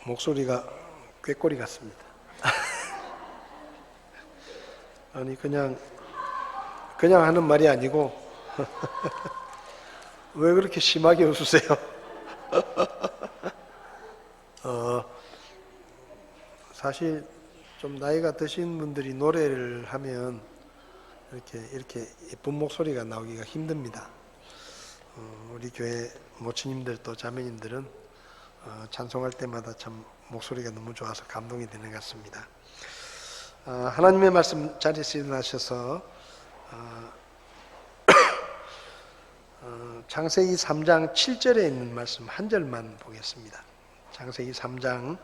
목소리가 꾀꼬리 같습니다. 아니 그냥 하는 말이 아니고 왜 그렇게 심하게 웃으세요? 사실 좀 나이가 드신 분들이 노래를 하면 이렇게 예쁜 목소리가 나오기가 힘듭니다. 우리 교회 모친님들 또 자매님들은 찬송할 때마다 참 목소리가 너무 좋아서 감동이 되는 것 같습니다. 하나님의 말씀 자리에서 일어나셔서 창세기 3장 7절에 있는 말씀 한 절만 보겠습니다. 창세기 3장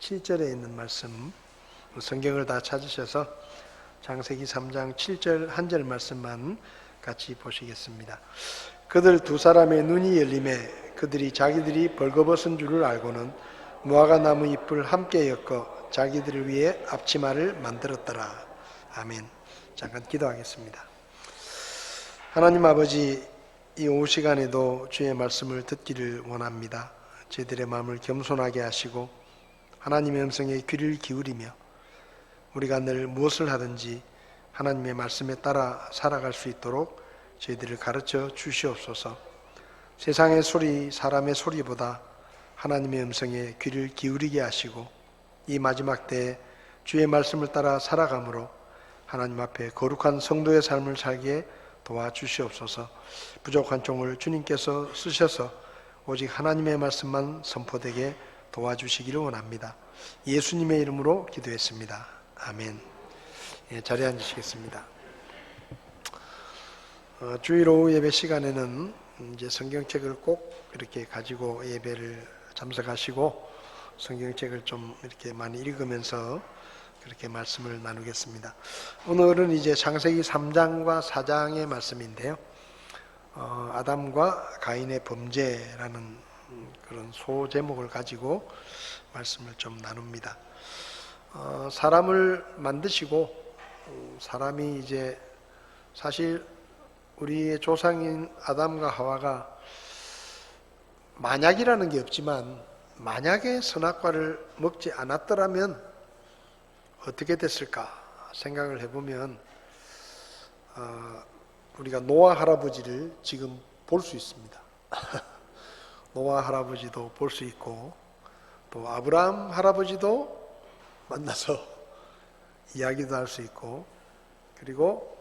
7절에 있는 말씀, 성경을 다 찾으셔서 창세기 3장 7절 한 절 말씀만 같이 보시겠습니다. 그들 두 사람의 눈이 열림에 그들이 자기들이 벌거벗은 줄을 알고는 무화과 나무 잎을 함께 엮어 자기들을 위해 앞치마를 만들었더라. 아멘. 잠깐 기도하겠습니다. 하나님 아버지, 이 오후 시간에도 주의 말씀을 듣기를 원합니다. 저희들의 마음을 겸손하게 하시고 하나님의 음성에 귀를 기울이며 우리가 늘 무엇을 하든지 하나님의 말씀에 따라 살아갈 수 있도록 저희들을 가르쳐 주시옵소서. 세상의 소리, 사람의 소리보다 하나님의 음성에 귀를 기울이게 하시고 이 마지막 때에 주의 말씀을 따라 살아감으로 하나님 앞에 거룩한 성도의 삶을 살기에 도와주시옵소서. 부족한 종을 주님께서 쓰셔서 오직 하나님의 말씀만 선포되게 도와주시기를 원합니다. 예수님의 이름으로 기도했습니다. 아멘. 자리에 앉으시겠습니다. 주일 오후 예배 시간에는 이제 성경책을 꼭 이렇게 가지고 예배를 참석하시고 성경책을 좀 이렇게 많이 읽으면서 그렇게 말씀을 나누겠습니다. 오늘은 이제 창세기 3장과 4장의 말씀인데요. 아담과 가인의 범죄라는 그런 소제목을 가지고 말씀을 좀 나눕니다. 사람을 만드시고 사람이 이제 사실 우리의 조상인 아담과 하와가 만약이라는 게 없지만 만약에 선악과를 먹지 않았더라면 어떻게 됐을까 생각을 해보면 우리가 노아 할아버지를 지금 볼 수 있습니다. 노아 할아버지도 볼 수 있고 또 아브라함 할아버지도 만나서 이야기도 할 수 있고 그리고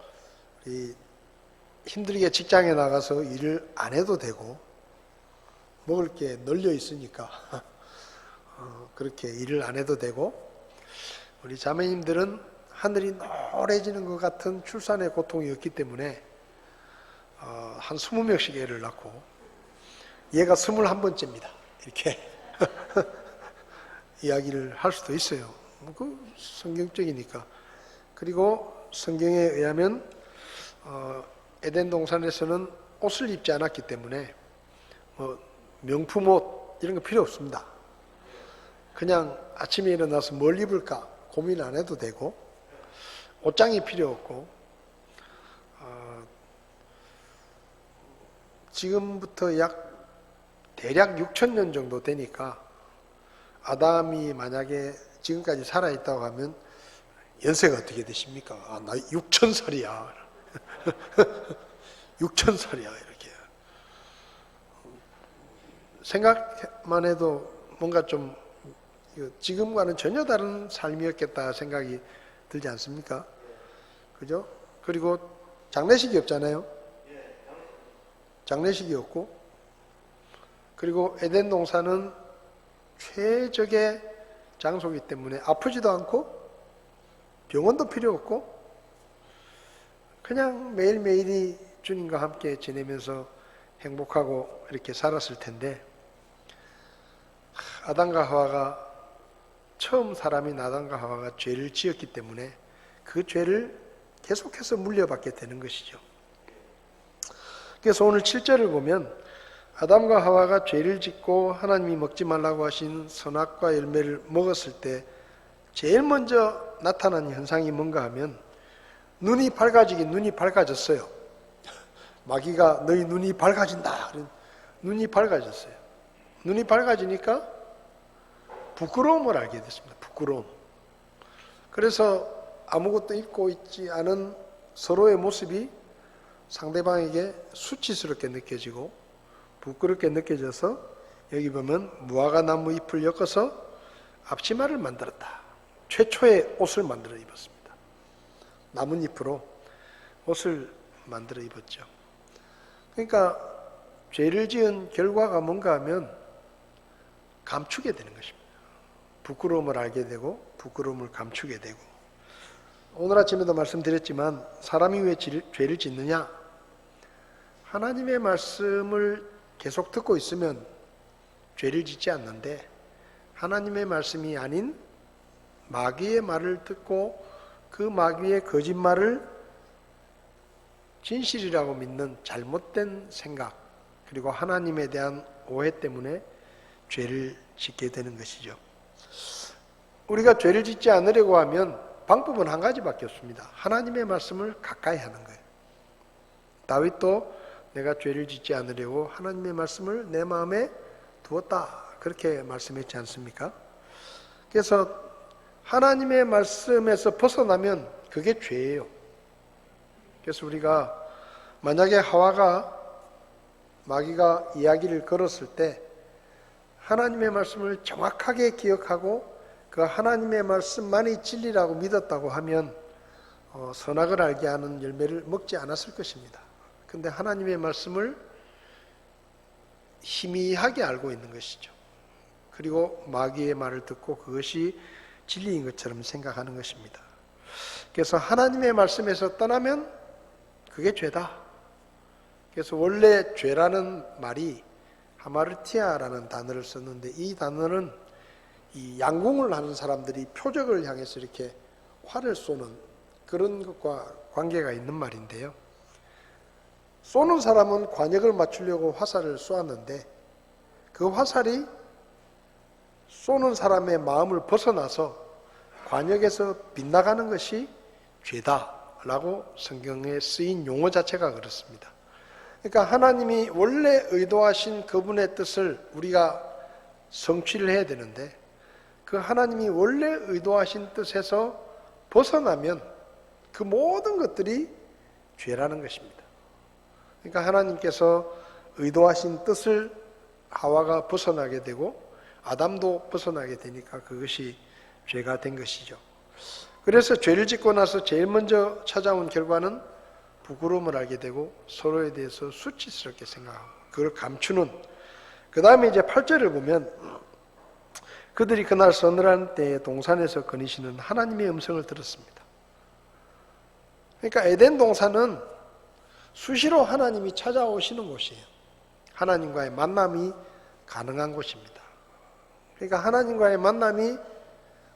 우리 힘들게 직장에 나가서 일을 안 해도 되고 먹을 게 널려 있으니까 그렇게 일을 안 해도 되고 우리 자매님들은 하늘이 노래지는 것 같은 출산의 고통이 없기 때문에 한 20명씩 애를 낳고 얘가 21번째입니다. 이렇게 이야기를 할 수도 있어요. 그 성경적이니까. 그리고 성경에 의하면 에덴 동산에서는 옷을 입지 않았기 때문에 명품 옷 이런 거 필요 없습니다. 그냥 아침에 일어나서 뭘 입을까 고민 안 해도 되고 옷장이 필요 없고 지금부터 대략 6,000년 정도 되니까 아담이 만약에 지금까지 살아있다고 하면 연세가 어떻게 되십니까? 나 6,000살이야. 6,000살이야 이렇게. 생각만 해도 뭔가 좀 지금과는 전혀 다른 삶이었겠다 생각이 들지 않습니까? 그죠? 그리고 장례식이 없잖아요. 장례식이 없고 그리고 에덴 동산은 최적의 장소이기 때문에 아프지도 않고 병원도 필요 없고 그냥 매일매일이 주님과 함께 지내면서 행복하고 이렇게 살았을 텐데 아담과 하와가 처음 사람인 아담과 하와가 죄를 지었기 때문에 그 죄를 계속해서 물려받게 되는 것이죠. 그래서 오늘 7절을 보면 아담과 하와가 죄를 짓고 하나님이 먹지 말라고 하신 선악과 열매를 먹었을 때 제일 먼저 나타난 현상이 뭔가 하면 눈이 밝아졌어요. 마귀가 너희 눈이 밝아진다. 눈이 밝아졌어요. 눈이 밝아지니까 부끄러움을 알게 됐습니다. 부끄러움. 그래서 아무것도 입고 있지 않은 서로의 모습이 상대방에게 수치스럽게 느껴지고 부끄럽게 느껴져서 여기 보면 무화과 나무 잎을 엮어서 앞치마를 만들었다. 최초의 옷을 만들어 입었습니다. 나뭇잎으로 옷을 만들어 입었죠. 그러니까 죄를 지은 결과가 뭔가 하면 감추게 되는 것입니다. 부끄러움을 알게 되고 부끄러움을 감추게 되고, 오늘 아침에도 말씀드렸지만 사람이 왜 죄를 짓느냐? 하나님의 말씀을 계속 듣고 있으면 죄를 짓지 않는데, 하나님의 말씀이 아닌 마귀의 말을 듣고 그 마귀의 거짓말을 진실이라고 믿는 잘못된 생각, 그리고 하나님에 대한 오해 때문에 죄를 짓게 되는 것이죠. 우리가 죄를 짓지 않으려고 하면 방법은 한 가지밖에 없습니다. 하나님의 말씀을 가까이 하는 거예요. 다윗도 내가 죄를 짓지 않으려고 하나님의 말씀을 내 마음에 두었다, 그렇게 말씀했지 않습니까? 그래서 하나님의 말씀에서 벗어나면 그게 죄예요. 그래서 우리가 만약에 하와가 마귀가 이야기를 걸었을 때 하나님의 말씀을 정확하게 기억하고 그 하나님의 말씀만이 진리라고 믿었다고 하면 선악을 알게 하는 열매를 먹지 않았을 것입니다. 근데 하나님의 말씀을 희미하게 알고 있는 것이죠. 그리고 마귀의 말을 듣고 그것이 진리인 것처럼 생각하는 것입니다. 그래서 하나님의 말씀에서 떠나면 그게 죄다. 그래서 원래 죄라는 말이 하마르티아라는 단어를 썼는데, 이 단어는 이 양궁을 하는 사람들이 표적을 향해서 이렇게 활을 쏘는 그런 것과 관계가 있는 말인데요. 쏘는 사람은 관역을 맞추려고 화살을 쏘았는데 그 화살이 쏘는 사람의 마음을 벗어나서 관역에서 빗나가는 것이 죄다라고 성경에 쓰인 용어 자체가 그렇습니다. 그러니까 하나님이 원래 의도하신 그분의 뜻을 우리가 성취를 해야 되는데, 그 하나님이 원래 의도하신 뜻에서 벗어나면 그 모든 것들이 죄라는 것입니다. 그러니까 하나님께서 의도하신 뜻을 하와가 벗어나게 되고 아담도 벗어나게 되니까 그것이 죄가 된 것이죠. 그래서 죄를 짓고 나서 제일 먼저 찾아온 결과는 부끄러움을 알게 되고 서로에 대해서 수치스럽게 생각하고 그걸 감추는, 그 다음에 이제 8절을 보면 그들이 그날 서늘한 때에 동산에서 거니시는 하나님의 음성을 들었습니다. 그러니까 에덴 동산은 수시로 하나님이 찾아오시는 곳이에요. 하나님과의 만남이 가능한 곳입니다. 그러니까 하나님과의 만남이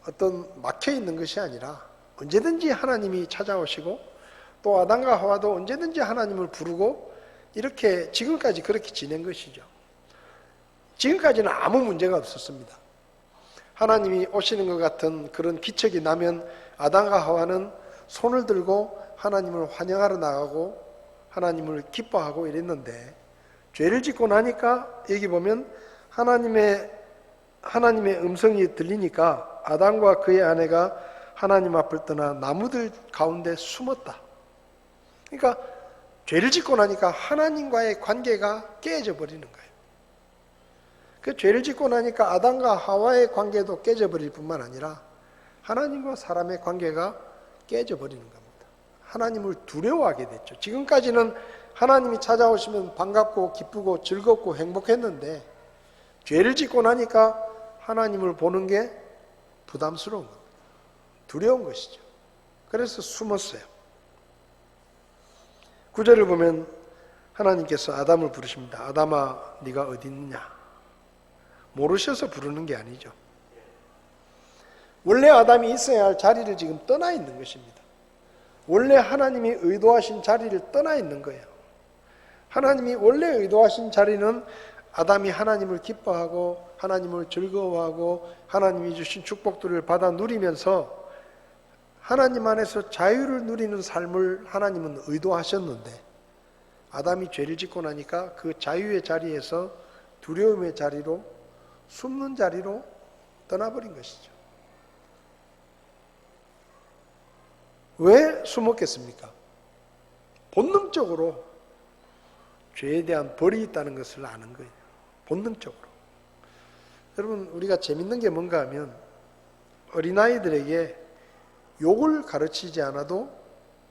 어떤 막혀 있는 것이 아니라 언제든지 하나님이 찾아오시고, 또 아담과 하와도 언제든지 하나님을 부르고, 이렇게 지금까지 그렇게 지낸 것이죠. 지금까지는 아무 문제가 없었습니다. 하나님이 오시는 것 같은 그런 기척이 나면 아담과 하와는 손을 들고 하나님을 환영하러 나가고 하나님을 기뻐하고 이랬는데, 죄를 짓고 나니까 여기 보면 하나님의 음성이 들리니까 아담과 그의 아내가 하나님 앞을 떠나 나무들 가운데 숨었다. 그러니까 죄를 짓고 나니까 하나님과의 관계가 깨져 버리는 거예요. 그 죄를 짓고 나니까 아담과 하와의 관계도 깨져 버릴 뿐만 아니라 하나님과 사람의 관계가 깨져 버리는 겁니다. 하나님을 두려워하게 됐죠. 지금까지는 하나님이 찾아오시면 반갑고 기쁘고 즐겁고 행복했는데, 죄를 짓고 나니까 하나님을 보는 게 부담스러운 겁니다. 두려운 것이죠. 그래서 숨었어요. 9절을 보면 하나님께서 아담을 부르십니다. 아담아, 네가 어디 있느냐? 모르셔서 부르는 게 아니죠. 원래 아담이 있어야 할 자리를 지금 떠나 있는 것입니다. 원래 하나님이 의도하신 자리를 떠나 있는 거예요. 하나님이 원래 의도하신 자리는 아담이 하나님을 기뻐하고 하나님을 즐거워하고 하나님이 주신 축복들을 받아 누리면서 하나님 안에서 자유를 누리는 삶을 하나님은 의도하셨는데, 아담이 죄를 짓고 나니까 그 자유의 자리에서 두려움의 자리로, 숨는 자리로 떠나버린 것이죠. 왜 숨었겠습니까? 본능적으로 죄에 대한 벌이 있다는 것을 아는 거예요. 본능적으로. 여러분, 우리가 재밌는 게 뭔가 하면 어린아이들에게 욕을 가르치지 않아도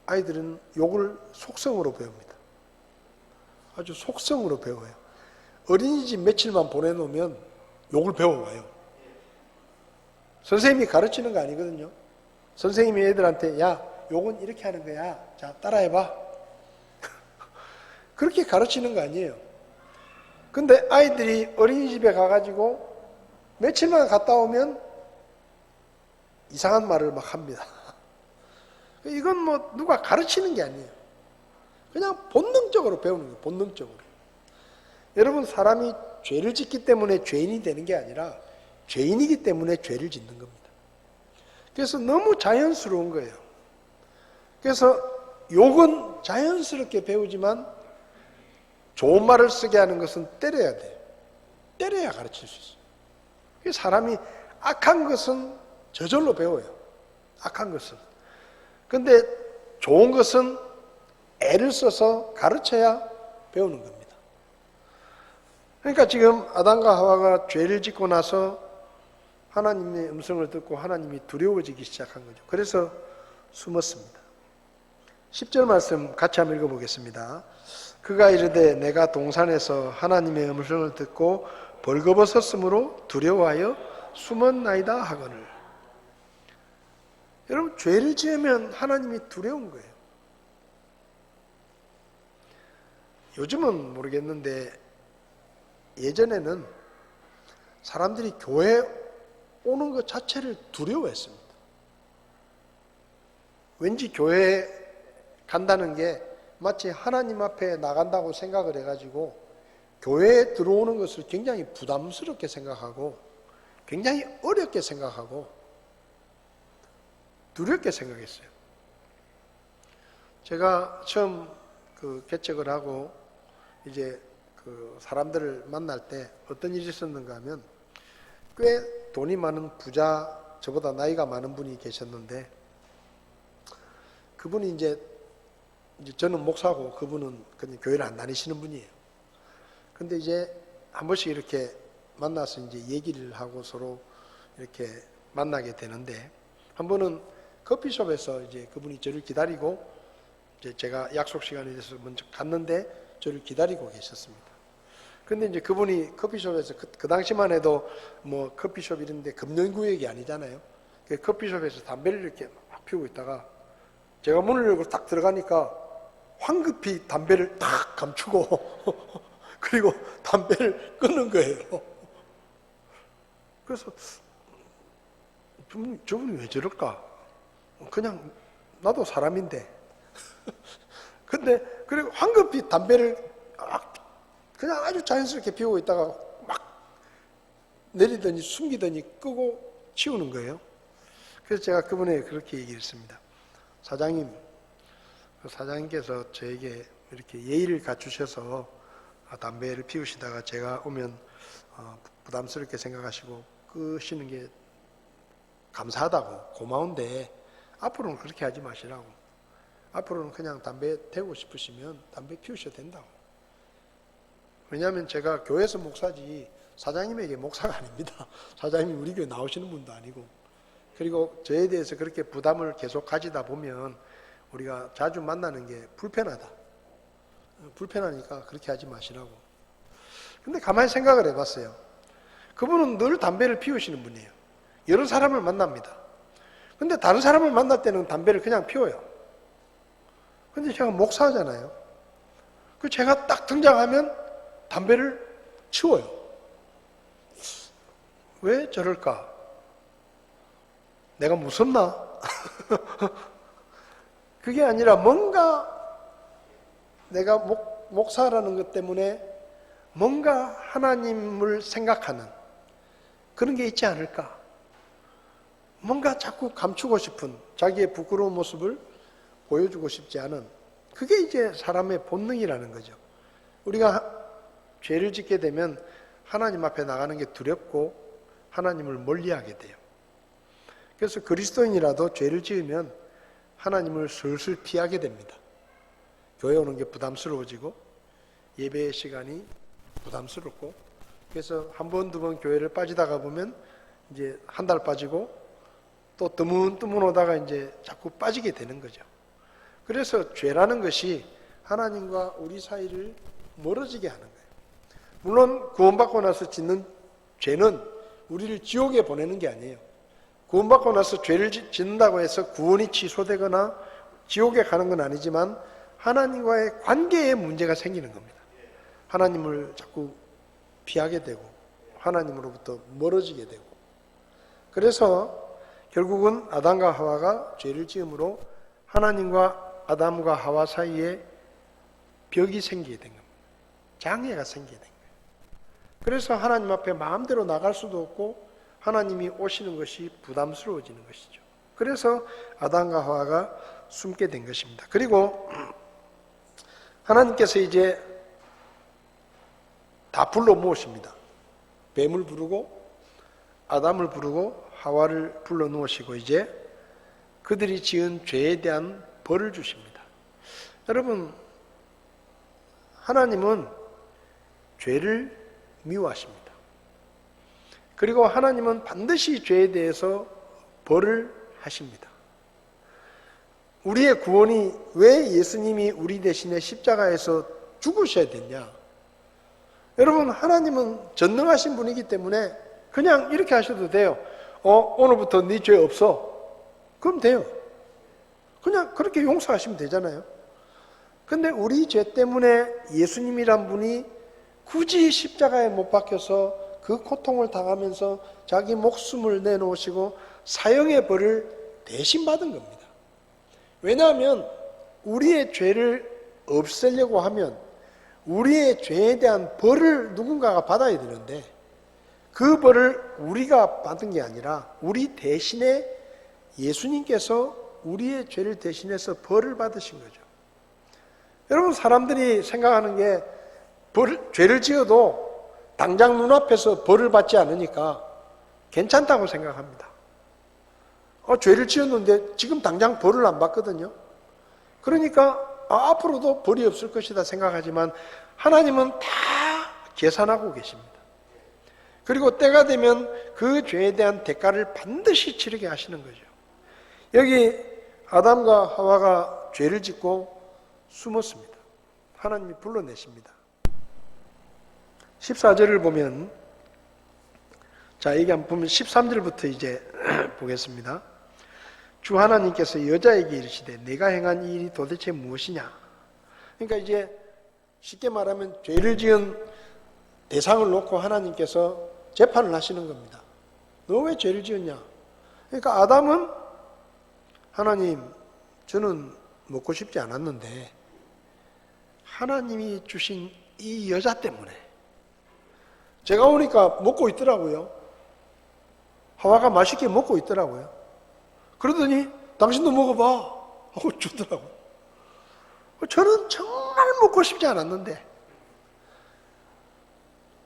아이들은 욕을 속성으로 배웁니다. 아주 속성으로 배워요. 어린이집 며칠만 보내놓으면 욕을 배워와요. 선생님이 가르치는 거 아니거든요. 선생님이 애들한테 야, 욕은 이렇게 하는 거야. 자, 따라해봐. 그렇게 가르치는 거 아니에요. 근데 아이들이 어린이집에 가가지고 며칠만 갔다 오면 이상한 말을 막 합니다. 이건 뭐 누가 가르치는 게 아니에요. 그냥 본능적으로 배우는 거예요. 본능적으로. 여러분, 사람이 죄를 짓기 때문에 죄인이 되는 게 아니라 죄인이기 때문에 죄를 짓는 겁니다. 그래서 너무 자연스러운 거예요. 그래서 욕은 자연스럽게 배우지만 좋은 말을 쓰게 하는 것은 때려야 돼요. 때려야 가르칠 수 있어요. 그래서 사람이 악한 것은 저절로 배워요. 악한 것은. 근데 좋은 것은 애를 써서 가르쳐야 배우는 겁니다. 그러니까 지금 아담과 하와가 죄를 짓고 나서 하나님의 음성을 듣고 하나님이 두려워지기 시작한 거죠. 그래서 숨었습니다. 10절 말씀 같이 한번 읽어보겠습니다. 그가 이르되 내가 동산에서 하나님의 음성을 듣고 벌거벗었으므로 두려워하여 숨었나이다 하거늘. 여러분, 죄를 지으면 하나님이 두려운 거예요. 요즘은 모르겠는데 예전에는 사람들이 교회 오는 것 자체를 두려워했습니다. 왠지 교회에 간다는 게 마치 하나님 앞에 나간다고 생각을 해가지고 교회에 들어오는 것을 굉장히 부담스럽게 생각하고 굉장히 어렵게 생각하고 두렵게 생각했어요. 제가 처음 개척을 하고 이제 사람들을 만날 때 어떤 일이 있었는가 하면 꽤 돈이 많은 부자, 저보다 나이가 많은 분이 계셨는데 그분이 이제 저는 목사고 그분은 그냥 교회를 안 다니시는 분이에요. 근데 이제 한 번씩 이렇게 만나서 이제 얘기를 하고 서로 이렇게 만나게 되는데 한 번은 커피숍에서 이제 그분이 저를 기다리고 이제 제가 약속 시간이 돼서 먼저 갔는데 저를 기다리고 계셨습니다. 근데 이제 그분이 커피숍에서 그 당시만 해도 뭐 커피숍 이런데 금연구역이 아니잖아요. 그 커피숍에서 담배를 이렇게 막 피우고 있다가 제가 문을 열고 딱 들어가니까 황급히 담배를 딱 감추고 그리고 담배를 끊는 거예요. 그래서 저분이 왜 저럴까? 그냥 나도 사람인데. 근데 그리고 황급히 담배를 그냥 아주 자연스럽게 피우고 있다가 막 내리더니 숨기더니 끄고 치우는 거예요. 그래서 제가 그분에게 그렇게 얘기를 했습니다. 사장님께서 저에게 이렇게 예의를 갖추셔서 담배를 피우시다가 제가 오면 부담스럽게 생각하시고 끄시는 게 감사하다고 고마운데 앞으로는 그렇게 하지 마시라고. 앞으로는 그냥 담배 태우고 싶으시면 담배 피우셔도 된다고. 왜냐하면 제가 교회에서 목사지 사장님에게 목사가 아닙니다. 사장님이 우리 교회 나오시는 분도 아니고. 그리고 저에 대해서 그렇게 부담을 계속 가지다 보면 우리가 자주 만나는 게 불편하다. 불편하니까 그렇게 하지 마시라고. 근데 가만히 생각을 해봤어요. 그분은 늘 담배를 피우시는 분이에요. 여러 사람을 만납니다. 근데 다른 사람을 만날 때는 담배를 그냥 피워요. 근데 제가 목사잖아요. 그 제가 딱 등장하면 담배를 치워요. 왜 저럴까? 내가 무섭나? 그게 아니라 뭔가 내가 목사라는 것 때문에 뭔가 하나님을 생각하는 그런 게 있지 않을까? 뭔가 자꾸 감추고 싶은 자기의 부끄러운 모습을 보여주고 싶지 않은 그게 이제 사람의 본능이라는 거죠. 우리가 죄를 짓게 되면 하나님 앞에 나가는 게 두렵고 하나님을 멀리하게 돼요. 그래서 그리스도인이라도 죄를 지으면 하나님을 슬슬 피하게 됩니다. 교회 오는 게 부담스러워지고 예배의 시간이 부담스럽고, 그래서 한 번, 두 번 교회를 빠지다가 보면 이제 한 달 빠지고 또 뜨문뜨문 오다가 이제 자꾸 빠지게 되는 거죠. 그래서 죄라는 것이 하나님과 우리 사이를 멀어지게 하는 거예요. 물론 구원받고 나서 짓는 죄는 우리를 지옥에 보내는 게 아니에요. 구원받고 나서 죄를 짓는다고 해서 구원이 취소되거나 지옥에 가는 건 아니지만 하나님과의 관계에 문제가 생기는 겁니다. 하나님을 자꾸 피하게 되고 하나님으로부터 멀어지게 되고, 그래서 결국은 아담과 하와가 죄를 지음으로 하나님과 아담과 하와 사이에 벽이 생기게 된 겁니다. 장애가 생기게 된 거예요. 그래서 하나님 앞에 마음대로 나갈 수도 없고 하나님이 오시는 것이 부담스러워지는 것이죠. 그래서 아담과 하와가 숨게 된 것입니다. 그리고 하나님께서 이제 다 불러 모으십니다. 뱀을 부르고 아담을 부르고 하와를 불러 놓으시고 이제 그들이 지은 죄에 대한 벌을 주십니다. 여러분, 하나님은 죄를 미워하십니다. 그리고 하나님은 반드시 죄에 대해서 벌을 하십니다. 우리의 구원이 왜 예수님이 우리 대신에 십자가에서 죽으셔야 됐냐? 여러분, 하나님은 전능하신 분이기 때문에 그냥 이렇게 하셔도 돼요. 오늘부터 네 죄 없어. 그럼 돼요. 그냥 그렇게 용서하시면 되잖아요. 근데 우리 죄 때문에 예수님이란 분이 굳이 십자가에 못 박혀서 그 고통을 당하면서 자기 목숨을 내놓으시고 사형의 벌을 대신 받은 겁니다. 왜냐하면 우리의 죄를 없애려고 하면 우리의 죄에 대한 벌을 누군가가 받아야 되는데 그 벌을 우리가 받은 게 아니라 우리 대신에 예수님께서 우리의 죄를 대신해서 벌을 받으신 거죠. 여러분, 사람들이 생각하는 게 죄를 지어도 당장 눈앞에서 벌을 받지 않으니까 괜찮다고 생각합니다. 죄를 지었는데 지금 당장 벌을 안 받거든요. 그러니까 앞으로도 벌이 없을 것이다 생각하지만 하나님은 다 계산하고 계십니다. 그리고 때가 되면 그 죄에 대한 대가를 반드시 치르게 하시는 거죠. 여기 아담과 하와가 죄를 짓고 숨었습니다. 하나님이 불러내십니다. 14절을 보면, 자, 여기 한번 보면 13절부터 이제 보겠습니다. 주 하나님께서 여자에게 이르시되 내가 행한 이 일이 도대체 무엇이냐? 그러니까 이제 쉽게 말하면 죄를 지은 대상을 놓고 하나님께서 재판을 하시는 겁니다. 너 왜 죄를 지었냐? 그러니까 아담은 하나님, 저는 먹고 싶지 않았는데 하나님이 주신 이 여자 때문에 제가 오니까 먹고 있더라고요. 하와가 맛있게 먹고 있더라고요. 그러더니 당신도 먹어봐 하고 주더라고요. 저는 정말 먹고 싶지 않았는데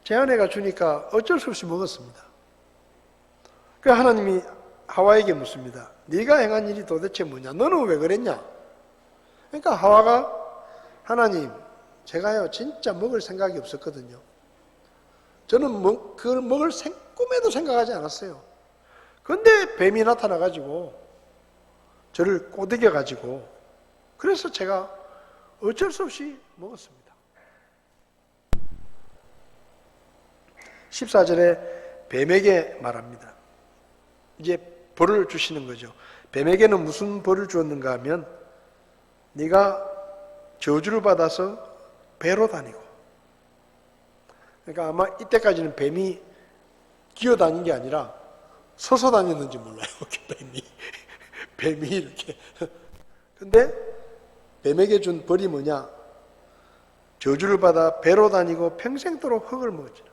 제 아내가 주니까 어쩔 수 없이 먹었습니다. 그래서 하나님이 하와에게 묻습니다. 네가 행한 일이 도대체 뭐냐? 너는 왜 그랬냐? 그러니까 하와가 하나님, 제가요 진짜 먹을 생각이 없었거든요. 저는 그걸 먹을 꿈에도 생각하지 않았어요. 그런데 뱀이 나타나가지고 저를 꼬드겨가지고 그래서 제가 어쩔 수 없이 먹었습니다. 14절에 뱀에게 말합니다. 이제 벌을 주시는 거죠. 뱀에게는 무슨 벌을 주었는가 하면 네가 저주를 받아서 배로 다니고, 그러니까 아마 이때까지는 뱀이 기어다닌 게 아니라 서서 다녔는지 몰라요. 뱀이 이렇게. 근데 뱀에게 준 벌이 뭐냐? 저주를 받아 배로 다니고 평생도록 흙을 먹었죠.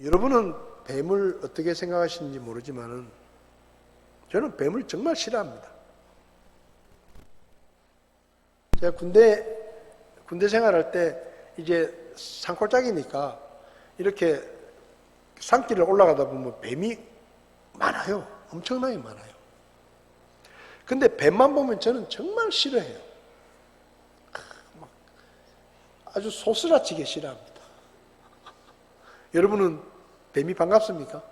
여러분은 뱀을 어떻게 생각하시는지 모르지만은 저는 뱀을 정말 싫어합니다. 제가 군대 생활할 때 이제 산골짜기니까 이렇게 산길을 올라가다 보면 뱀이 많아요. 엄청나게 많아요. 근데 뱀만 보면 저는 정말 싫어해요. 아주 소스라치게 싫어합니다. 여러분은 뱀이 반갑습니까?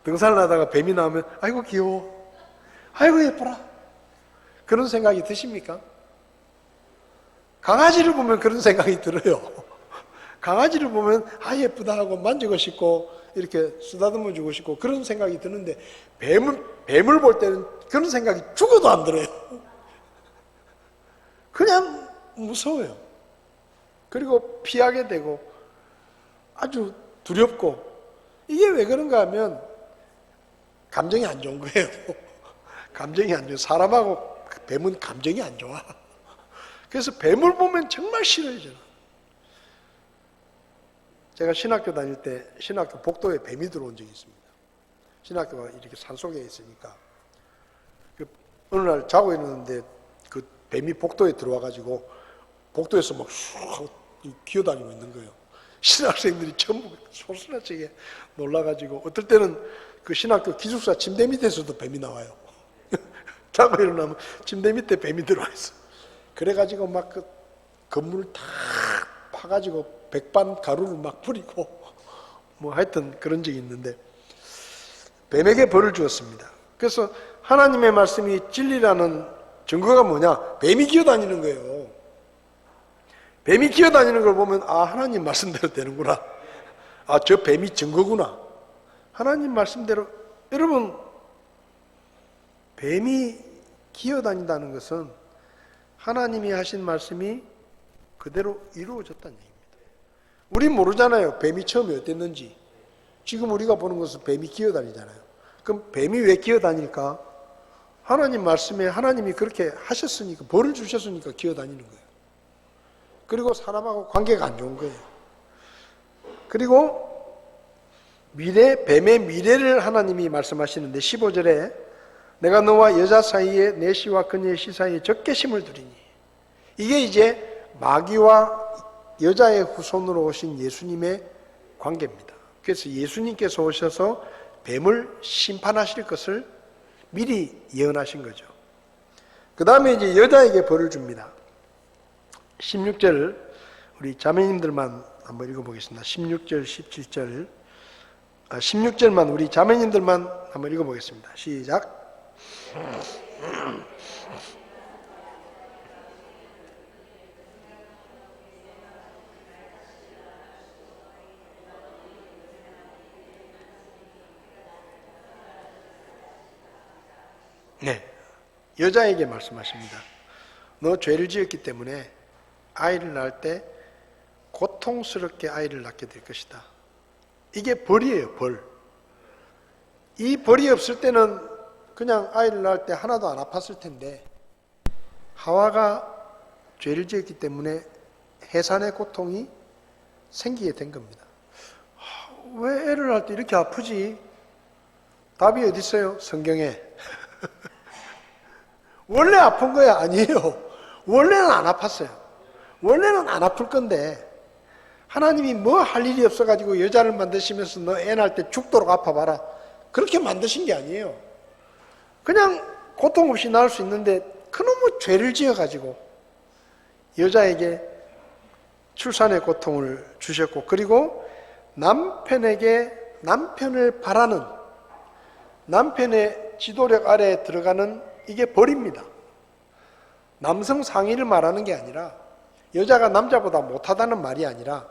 등산을 하다가 뱀이 나오면 아이고 귀여워, 아이고 예뻐라, 그런 생각이 드십니까? 강아지를 보면 그런 생각이 들어요. 강아지를 보면 아 예쁘다 하고 만지고 싶고 이렇게 쓰다듬어 주고 싶고 그런 생각이 드는데 뱀을 볼 때는 그런 생각이 죽어도 안 들어요. 그냥 무서워요. 그리고 피하게 되고 아주 두렵고, 이게 왜 그런가 하면 감정이 안 좋은 거예요. 감정이 안 좋아. 사람하고 뱀은 감정이 안 좋아. 그래서 뱀을 보면 정말 싫어요, 저는. 제가 신학교 다닐 때 신학교 복도에 뱀이 들어온 적이 있습니다. 신학교가 이렇게 산속에 있으니까 어느 날 자고 있는데 그 뱀이 복도에 들어와가지고 복도에서 막 슉 기어다니고 있는 거예요. 신학생들이 전부 소스라치게 놀라가지고 어떨 때는 그 신학교 기숙사 침대 밑에서도 뱀이 나와요. 자고 일어나면 침대 밑에 뱀이 들어와 있어. 그래가지고 막 그 건물을 다 파가지고 백반 가루를 막 뿌리고 뭐 하여튼 그런 적이 있는데, 뱀에게 벌을 주었습니다. 그래서 하나님의 말씀이 진리라는 증거가 뭐냐? 뱀이 기어다니는 거예요. 뱀이 기어다니는 걸 보면 아 하나님 말씀대로 되는구나. 아 저 뱀이 증거구나. 하나님 말씀대로. 여러분, 뱀이 기어다닌다는 것은 하나님이 하신 말씀이 그대로 이루어졌다는 얘기입니다. 우린 모르잖아요. 뱀이 처음에 어땠는지. 지금 우리가 보는 것은 뱀이 기어다니잖아요. 그럼 뱀이 왜 기어다닐까? 하나님 말씀에 하나님이 그렇게 하셨으니까, 벌을 주셨으니까 기어다니는 거예요. 그리고 사람하고 관계가 안 좋은 거예요. 그리고 뱀의 미래를 하나님이 말씀하시는데 15절에 내가 너와 여자 사이에 내 씨와 그녀의 씨 사이에 적개심을 두리니, 이게 이제 마귀와 여자의 후손으로 오신 예수님의 관계입니다. 그래서 예수님께서 오셔서 뱀을 심판하실 것을 미리 예언하신 거죠. 그 다음에 이제 여자에게 벌을 줍니다. 16절 우리 자매님들만 한번 읽어보겠습니다. 16절, 17절, 16절만 우리 자매님들만 한번 읽어보겠습니다. 시작. 네, 여자에게 말씀하십니다. 너 죄를 지었기 때문에 아이를 낳을 때 고통스럽게 아이를 낳게 될 것이다. 이게 벌이에요, 벌. 이 벌이 없을 때는 그냥 아이를 낳을 때 하나도 안 아팠을 텐데, 하와가 죄를 지었기 때문에 해산의 고통이 생기게 된 겁니다. 왜 애를 낳을 때 이렇게 아프지? 답이 어디 있어요? 성경에. 원래 아픈 거야? 아니에요. 원래는 안 아팠어요. 원래는 안 아플 건데 하나님이 뭐 할 일이 없어가지고 여자를 만드시면서 너 애 낳을 때 죽도록 아파봐라, 그렇게 만드신 게 아니에요. 그냥 고통 없이 낳을 수 있는데 그놈의 죄를 지어가지고 여자에게 출산의 고통을 주셨고, 그리고 남편에게 남편을 바라는, 남편의 지도력 아래에 들어가는, 이게 벌입니다. 남성 상위를 말하는 게 아니라, 여자가 남자보다 못하다는 말이 아니라,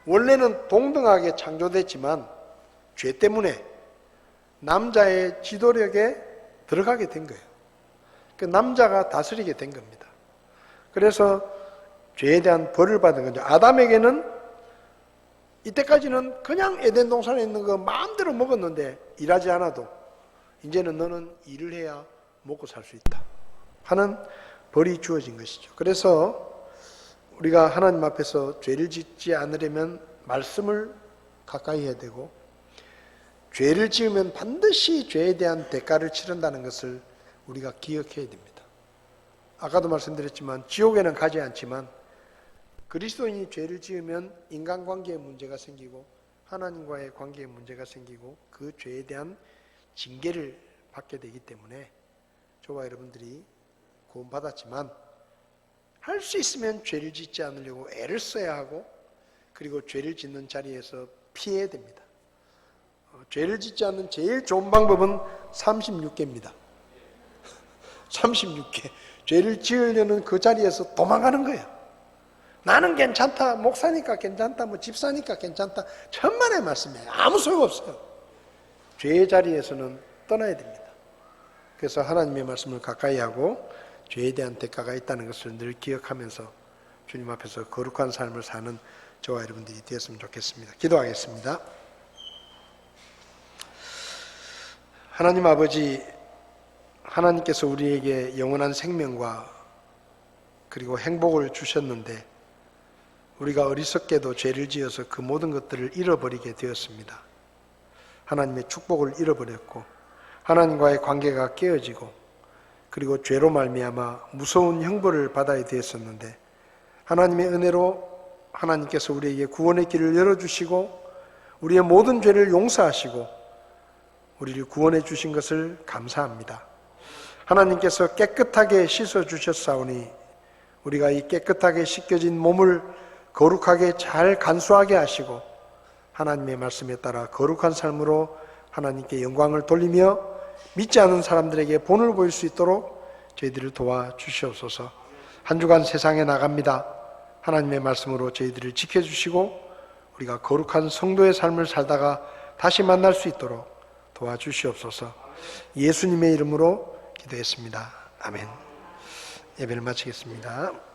원래는 동등하게 창조됐지만 죄 때문에 남자의 지도력에 들어가게 된 거예요. 그 남자가 다스리게 된 겁니다. 그래서 죄에 대한 벌을 받은 거죠. 아담에게는 이때까지는 그냥 에덴 동산에 있는 거 마음대로 먹었는데 일하지 않아도 이제는 너는 일을 해야 먹고 살 수 있다 하는 벌이 주어진 것이죠. 그래서 우리가 하나님 앞에서 죄를 짓지 않으려면 말씀을 가까이 해야 되고, 죄를 지으면 반드시 죄에 대한 대가를 치른다는 것을 우리가 기억해야 됩니다. 아까도 말씀드렸지만 지옥에는 가지 않지만 그리스도인이 죄를 지으면 인간관계에 문제가 생기고 하나님과의 관계에 문제가 생기고 그 죄에 대한 징계를 받게 되기 때문에 저와 여러분들이 구원받았지만 할 수 있으면 죄를 짓지 않으려고 애를 써야 하고, 그리고 죄를 짓는 자리에서 피해야 됩니다. 죄를 짓지 않는 제일 좋은 방법은 36개입니다. 36개. 죄를 지으려는 그 자리에서 도망가는 거예요. 나는 괜찮다, 목사니까 괜찮다, 뭐 집사니까 괜찮다, 천만의 말씀이에요. 아무 소용없어요. 죄의 자리에서는 떠나야 됩니다. 그래서 하나님의 말씀을 가까이 하고 죄에 대한 대가가 있다는 것을 늘 기억하면서 주님 앞에서 거룩한 삶을 사는 저와 여러분들이 되었으면 좋겠습니다. 기도하겠습니다. 하나님 아버지, 하나님께서 우리에게 영원한 생명과 그리고 행복을 주셨는데 우리가 어리석게도 죄를 지어서 그 모든 것들을 잃어버리게 되었습니다. 하나님의 축복을 잃어버렸고 하나님과의 관계가 깨어지고 그리고 죄로 말미암아 무서운 형벌을 받아야 되었었는데, 하나님의 은혜로 하나님께서 우리에게 구원의 길을 열어주시고 우리의 모든 죄를 용서하시고 우리를 구원해 주신 것을 감사합니다. 하나님께서 깨끗하게 씻어주셨사오니 우리가 이 깨끗하게 씻겨진 몸을 거룩하게 잘 간수하게 하시고 하나님의 말씀에 따라 거룩한 삶으로 하나님께 영광을 돌리며 믿지 않은 사람들에게 본을 보일 수 있도록 저희들을 도와주시옵소서. 한 주간 세상에 나갑니다. 하나님의 말씀으로 저희들을 지켜주시고 우리가 거룩한 성도의 삶을 살다가 다시 만날 수 있도록 도와주시옵소서. 예수님의 이름으로 기도했습니다. 아멘. 예배를 마치겠습니다.